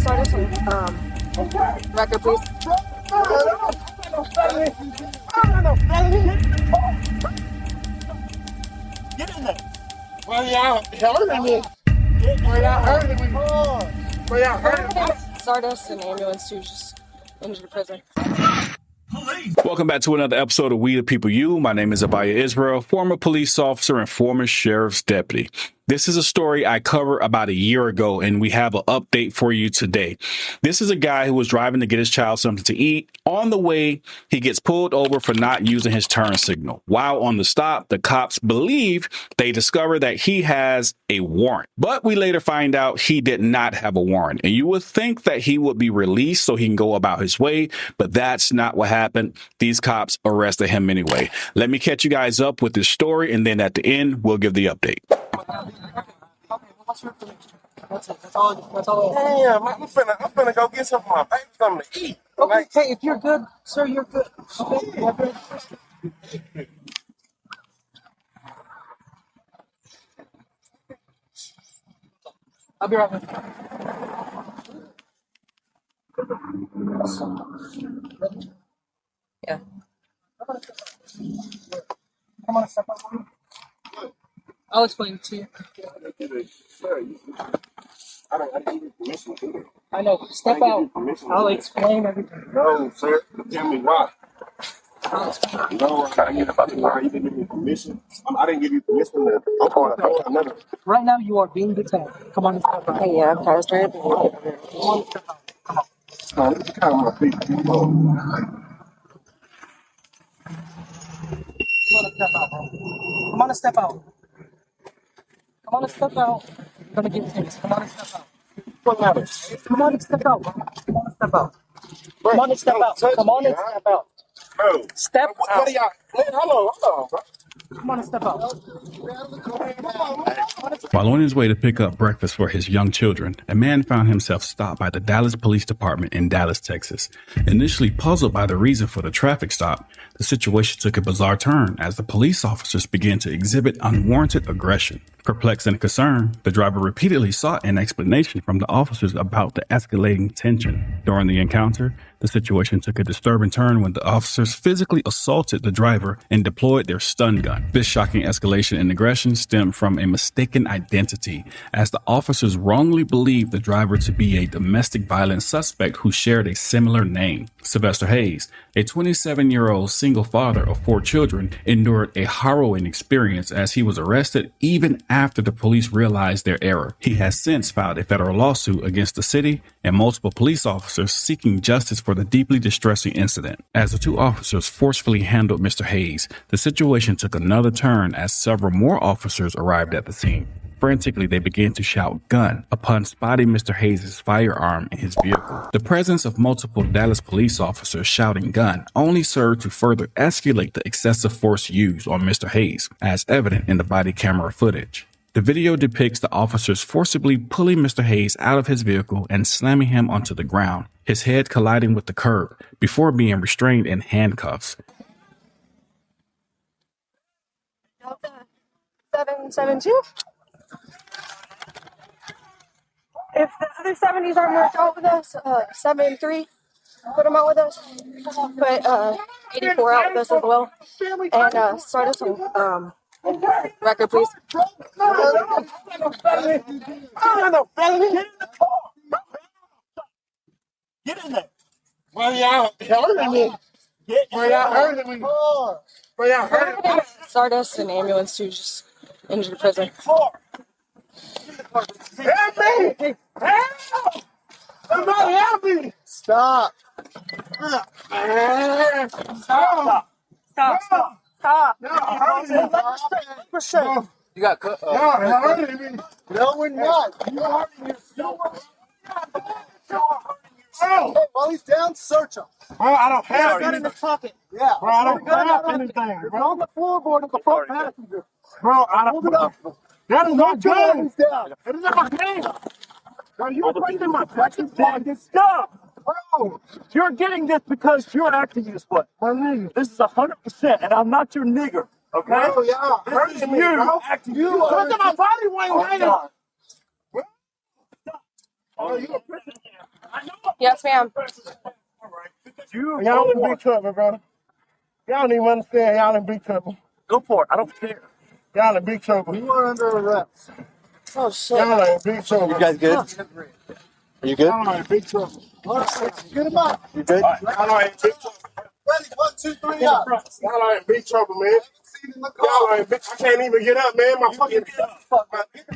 start us record, please. Get in there. Well, y'all hurting me. Well, y'all hurting me. Well, y'all hurting me. Stardust and ambulance to just into the prison. Welcome back to another episode of We the People You. My name is Abiyah Israel, former police officer and former sheriff's deputy. This is a story I covered about a year ago, and we have an update for you today. This is a guy who was driving to get his child something to eat. On the way, he gets pulled over for not using his turn signal. While on the stop, the cops believe they discover that he has a warrant. But we later find out he did not have a warrant. And you would think that he would be released so he can go about his way, but that's not what happened. These cops arrested him anyway. Let me catch you guys up with this story, and then at the end, we'll give the update. That's all. Damn, I'm finna go get some of my baby something to eat. Okay, like, hey, if you're good, sir, you're good. Okay, you're good. I'll be right back. Yeah. Come on, step up. I'll explain it to you. I know. Step out. I'll explain everything. No, sir. Tell me why. No, I'm trying to get about the car. You didn't give me permission. I didn't give you permission. I'm right now, you are being detained. Come on, step out. Hey, yeah, I'm tired. Come on, step out. Come on. Let me count my feet. Come on, step out, bro. Come on, step out. Come on, step out. I'm gonna get things. Come on, step out. What matter? Come on, step out, bro. Come on, step out. Come on, step out. Come on, step out. Bro, step out. What are y'all? Hold on, bro. Come on, step out. While on his way to pick up breakfast for his young children, a man found himself stopped by the Dallas Police Department in Dallas, Texas. Initially puzzled by the reason for the traffic stop, the situation took a bizarre turn as the police officers began to exhibit unwarranted aggression. Perplexed and concerned, the driver repeatedly sought an explanation from the officers about the escalating tension. During the encounter, the situation took a disturbing turn when the officers physically assaulted the driver and deployed their stun gun. This shocking escalation in aggression stemmed from a mistaken identity, as the officers wrongly believed the driver to be a domestic violence suspect who shared a similar name. Sylvester Hayes, a 27-year-old single father of 4 children, endured a harrowing experience as he was arrested even after the police realized their error. He has since filed a federal lawsuit against the city and multiple police officers seeking justice for the deeply distressing incident. As the 2 officers forcefully handled Mr. Hayes, the situation took another turn as several more officers arrived at the scene. Frantically, they began to shout "gun" upon spotting Mr. Hayes' firearm in his vehicle. The presence of multiple Dallas police officers shouting "gun" only served to further escalate the excessive force used on Mr. Hayes, as evident in the body camera footage. The video depicts the officers forcibly pulling Mr. Hayes out of his vehicle and slamming him onto the ground, his head colliding with the curb, before being restrained in handcuffs. 772. If the other 70s aren't worked out with us, 7-3, put them out with us. Put 84 out with us as well. And start us on record, please. Get in there. Well, y'all hurting me. Well, y'all hurting me. Well, y'all hurting me. Stardust and ambulance to just into the prison. Help me! Help! Somebody help me! Stop. Stop. No, hurting me. You got cut. No, hurting me. No, we're not. You're hurting yourself. Hey, while he's down, search him. Bro, I don't have Gun in anything. his pocket. Yeah. Bro, I don't have anything, It's bro. on the floorboard of the front passenger. Bro, I Move it don't. up. That is my He's gun. down. It is not my gun. Bro, you're breaking my precious bag. Stop. Bro, you're getting this because you're acting this way. My nigga. This is 100%, and I'm not your nigger. Okay? Bro, y'all This is hurting me, you bro. acting. Look at my body weight right now. Oh, you a prison camp. Yes, ma'am. Y'all in big trouble, brother. Y'all don't even understand. Y'all in big trouble. Go for it. I don't care. Y'all in big trouble. You are under arrest. Oh shit. Y'all are in big trouble. You guys good? Are you good? Y'all are in big trouble. Get him up. You good? Y'all are in big trouble. Ready? 1, 2, 3, up. Y'all are in big trouble, man. Y'all are in big. I can't even get up, man. My fucking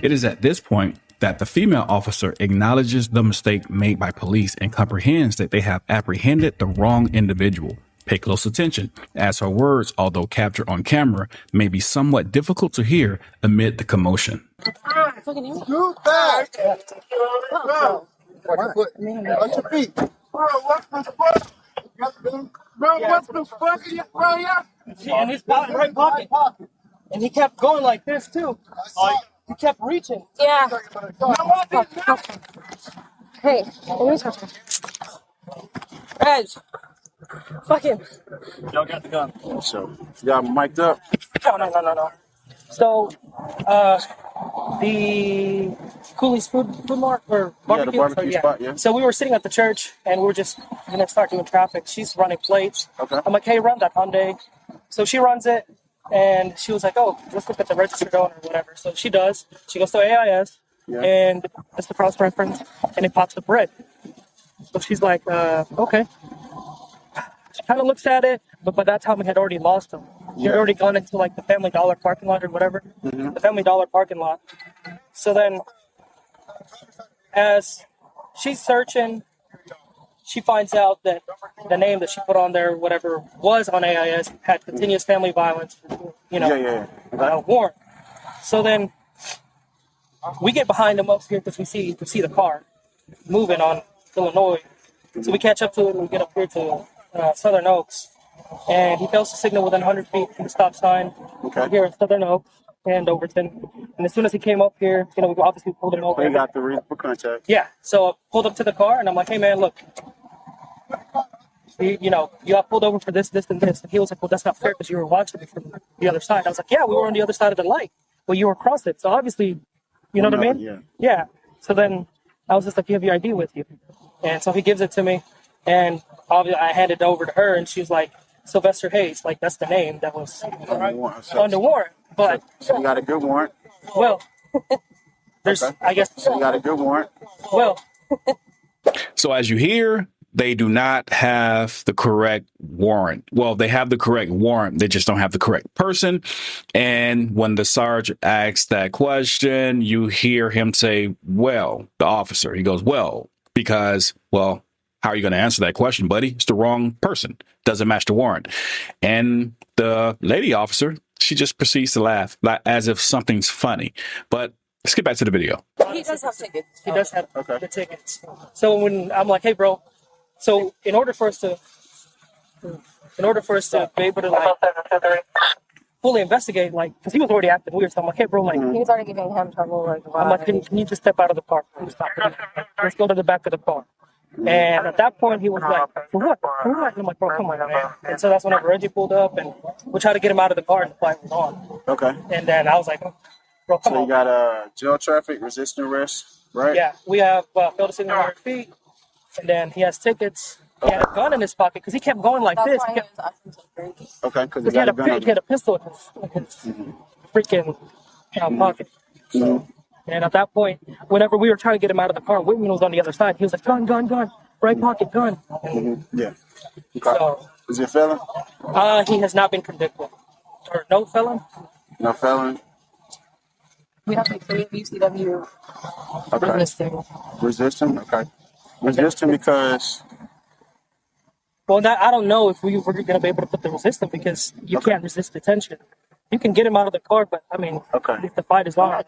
It is at this point that the female officer acknowledges the mistake made by police and comprehends that they have apprehended the wrong individual. Pay close attention, as her words, although captured on camera, may be somewhat difficult to hear amid the commotion. Scoot back. Bro, Watch your feet. what the fuck? Bro, what the fuck are you, bro? Y'all In his right pocket. And he kept going like this, too. He kept reaching. Yeah. know Hey, let me touch it. Reg. Fucking. Y'all got the gun. So, y'all mic'd up. No. So, the Cooley's food mart or barbecue. the barbecue spot, yeah. So we were sitting at the church and we were just gonna start doing traffic. She's running plates. Okay. I'm like, hey, run that Hyundai. So she runs it and she was like, oh, let's look at the registered owner or whatever. So she does. She goes to AIS and that's the cross reference and it pops up red. So she's like, okay. She kind of looks at it, but by that time we had already lost him. He had already gone into like the Family Dollar parking lot or whatever, the Family Dollar parking lot. So then, as she's searching, she finds out that the name that she put on there, whatever was on AIS, had continuous family violence. Warrant. So then, we get behind him up here because we see the car moving on Illinois. So we catch up to it and we get up here to Southern Oaks. And he fails to signal within 100 feet from the stop sign here in Southern Oaks and Overton. And as soon as he came up here, we obviously pulled him over. They got the reason for contact. Yeah, so I pulled up to the car and I'm like, hey man, look, you got pulled over for this, and this. And he was like, well, that's not fair because you were watching me from the other side. I was like, yeah, we were on the other side of the light. Well, you were across it. So obviously, you know what I mean? Yeah. So then I was just like, you have your ID with you. And so he gives it to me. And obviously I handed it over to her and she was like, Sylvester Hayes, like that's the name that was under warrant. But So you got a good warrant. well, there's I guess So you got a good warrant. well. So as you hear, they do not have the correct warrant. Well, they have the correct warrant. They just don't have the correct person. And when the sergeant asks that question, you hear him say, well, the officer, he goes, well, because, well, how are you going to answer that question, buddy? It's the wrong person. Doesn't match the warrant. And the lady officer, she just proceeds to laugh like, as if something's funny. But let's get back to the video. He does have tickets. He does have the tickets. So when I'm like, hey, bro, so in order for us to be able to like fully investigate, like, because he was already acting weird, so I'm like, hey, bro, like, He was already giving him trouble. Like, I'm like, can you just step out of the car? Stop. Let's go to the back of the car. And at that point, he was like, for what? And I'm like, bro, come on, man. And so that's whenever Reggie pulled up, and we tried to get him out of the car, and the fight was on. Okay. And then I was like, bro, come So on. you got jail traffic, resisting arrest, right? Yeah, we have failed to signal 100 feet, and then he has tickets. He had a gun in his pocket because he kept going like this. He Okay, because had a pistol in his freaking pocket. So, and at that point, whenever we were trying to get him out of the car, Whitman was on the other side. He was like, gun, right pocket, gun. Yeah. Okay. So, Is he a felon? he has not been convicted. Or no felon? No felon. We have to create UCW resisting. Resisting? Okay. Resisting because... Well, I don't know if we were going to be able to put the resistance because you can't resist detention. You can get him out of the car, but I mean, if the fight is on.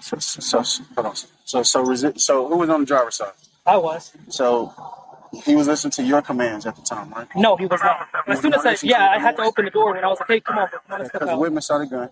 So hold on. So who was on the driver's side? I was. So he was listening to your commands at the time, right? No, he was not. As soon as I had to open the door, and I was like, hey, come on, let's step Because out. Whitman saw the gun.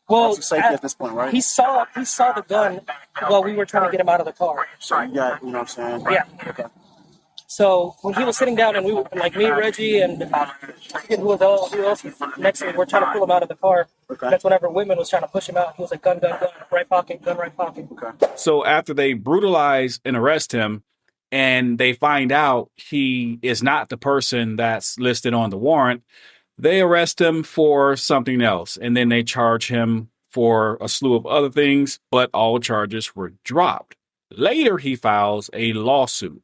Well, That's safety at this point, right? He saw the gun while we were trying to get him out of the car. So you got, you know what I'm saying? Yeah. Okay. So when he was sitting down and we were, like me, Reggie, and I forget who else was next to me, we're trying to pull him out of the car. Okay. That's whenever Whitman was trying to push him out. He was like, gun, right pocket, gun, right pocket. Okay. So after they brutalize and arrest him, and they find out he is not the person that's listed on the warrant, they arrest him for something else. And then they charge him for a slew of other things, but all charges were dropped. Later, he files a lawsuit,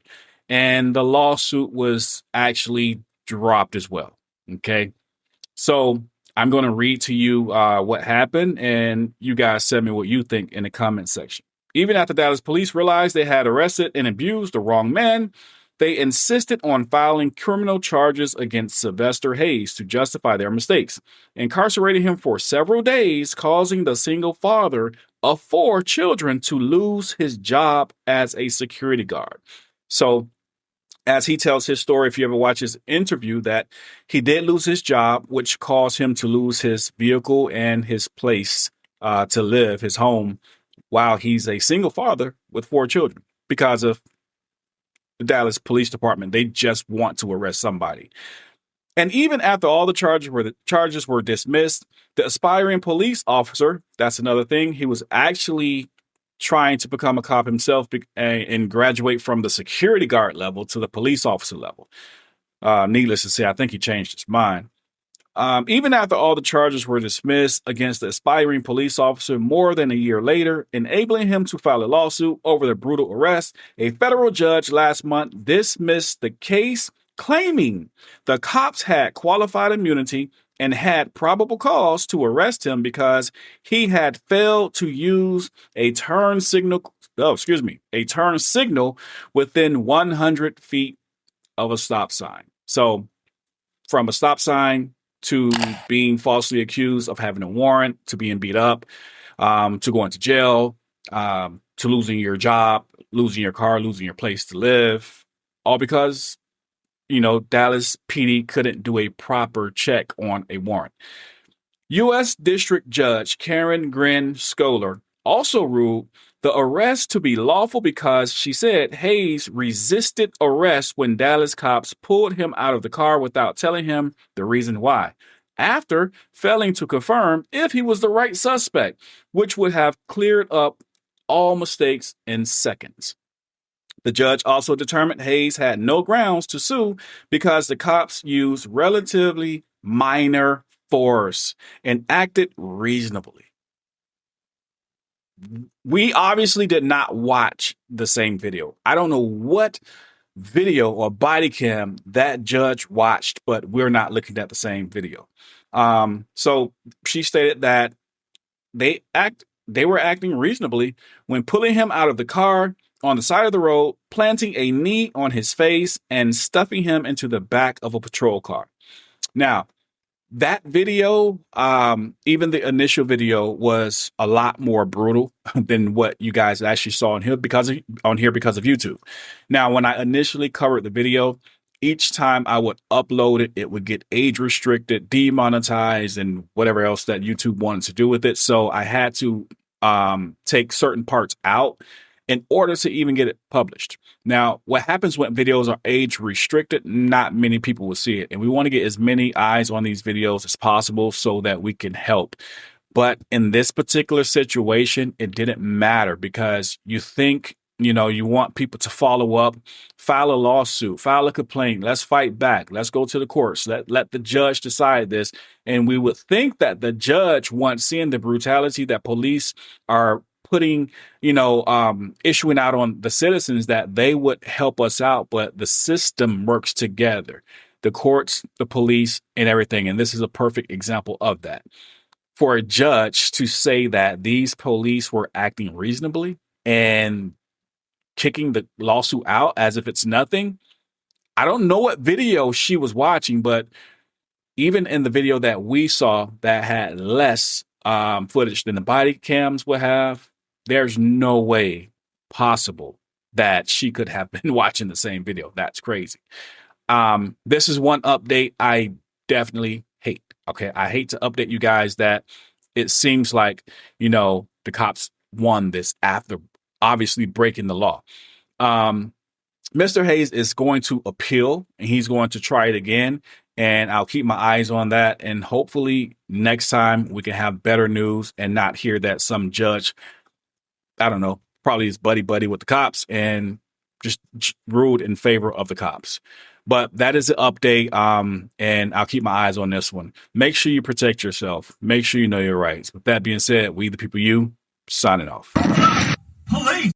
and the lawsuit was actually dropped as well. Okay. So I'm going to read to you what happened, and you guys tell me what you think in the comment section. Even after Dallas police realized they had arrested and abused the wrong man, they insisted on filing criminal charges against Sylvester Hayes to justify their mistakes, incarcerating him for several days, causing the single father of 4 children to lose his job as a security guard. So, as he tells his story, if you ever watch his interview, that he did lose his job, which caused him to lose his vehicle and his place to live, his home, while he's a single father with 4 children because of the Dallas Police Department. They just want to arrest somebody. And even after all the charges were dismissed, the aspiring police officer, that's another thing, he was actually trying to become a cop himself and graduate from the security guard level to the police officer level. Needless to say, I think he changed his mind. Even after all the charges were dismissed against the aspiring police officer more than a year later, enabling him to file a lawsuit over the brutal arrest, a federal judge last month dismissed the case, claiming the cops had qualified immunity and had probable cause to arrest him because he had failed to use a turn signal within 100 feet of a stop sign. So from a stop sign to being falsely accused of having a warrant, to being beat up, to going to jail, to losing your job, losing your car, losing your place to live, all because, Dallas PD couldn't do a proper check on a warrant. U.S. District Judge Karen Grin Scholar also ruled the arrest to be lawful because she said Hayes resisted arrest when Dallas cops pulled him out of the car without telling him the reason why, after failing to confirm if he was the right suspect, which would have cleared up all mistakes in seconds. The judge also determined Hayes had no grounds to sue because the cops used relatively minor force and acted reasonably. We obviously did not watch the same video. I don't know what video or body cam that judge watched, but we're not looking at the same video. So she stated that they were acting reasonably when pulling him out of the car on the side of the road, planting a knee on his face, and stuffing him into the back of a patrol car. Now, that video, even the initial video, was a lot more brutal than what you guys actually saw on here because of YouTube. Now, when I initially covered the video, each time I would upload it, it would get age restricted, demonetized, and whatever else that YouTube wanted to do with it. So I had to take certain parts out in order to even get it published. Now, what happens when videos are age restricted, not many people will see it. And we want to get as many eyes on these videos as possible so that we can help. But in this particular situation, it didn't matter because you think, you want people to follow up, file a lawsuit, file a complaint. Let's fight back. Let's go to the courts. Let the judge decide this. And we would think that the judge, once seeing the brutality that police are putting, issuing out on the citizens, that they would help us out. But the system works together, the courts, the police, and everything. And this is a perfect example of that. For a judge to say that these police were acting reasonably and kicking the lawsuit out as if it's nothing. I don't know what video she was watching, but even in the video that we saw that had less footage than the body cams would have, there's no way possible that she could have been watching the same video. That's crazy. This is one update I definitely hate. Okay. I hate to update you guys that it seems like, the cops won this after obviously breaking the law. Mr. Hayes is going to appeal and he's going to try it again. And I'll keep my eyes on that. And hopefully next time we can have better news and not hear that some judge, I don't know, probably is buddy with the cops and just ruled in favor of the cops. But that is the update. And I'll keep my eyes on this one. Make sure you protect yourself. Make sure you know your rights. With that being said, we the people, you signing off.